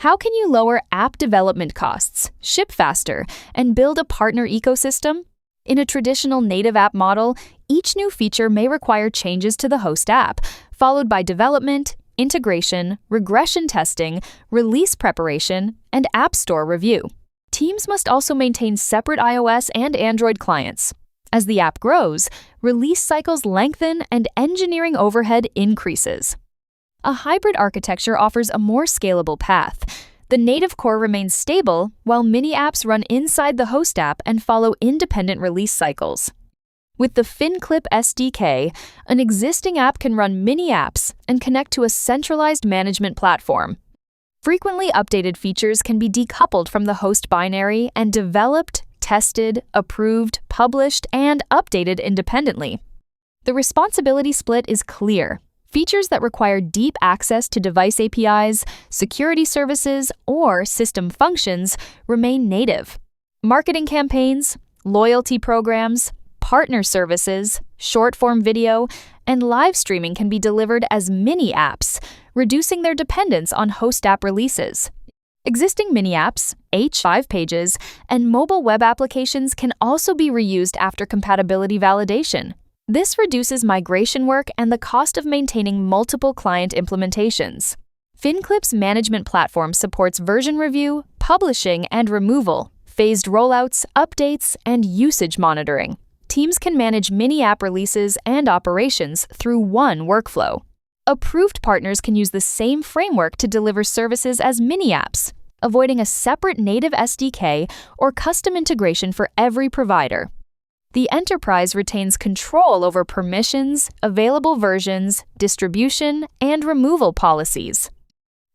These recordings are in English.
How can you lower app development costs, ship faster, and build a partner ecosystem? In a traditional native app model, each new feature may require changes to the host app, followed by development, integration, regression testing, release preparation, and App Store review. Teams must also maintain separate iOS and Android clients. As the app grows, release cycles lengthen and engineering overhead increases. A hybrid architecture offers a more scalable path. The native core remains stable, while mini apps run inside the host app and follow independent release cycles. With the FinClip SDK, an existing app can run mini apps and connect to a centralized management platform. Frequently updated features can be decoupled from the host binary and developed, tested, approved, published, and updated independently. The responsibility split is clear. Features that require deep access to device APIs, security services, or system functions remain native. Marketing campaigns, loyalty programs, partner services, short-form video, and live streaming can be delivered as mini apps, reducing their dependence on host app releases. Existing mini apps, H5 pages, and mobile web applications can also be reused after compatibility validation. This reduces migration work and the cost of maintaining multiple client implementations. FinClip's management platform supports version review, publishing and removal, phased rollouts, updates, and usage monitoring. Teams can manage mini app releases and operations through one workflow. Approved partners can use the same framework to deliver services as mini apps, avoiding a separate native SDK or custom integration for every provider. The enterprise retains control over permissions, available versions, distribution, and removal policies.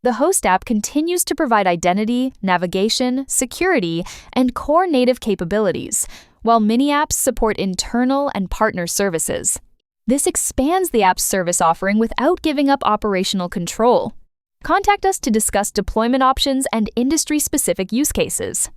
The host app continues to provide identity, navigation, security, and core native capabilities, while mini apps support internal and partner services. This expands the app's service offering without giving up operational control. Contact us to discuss deployment options and industry-specific use cases.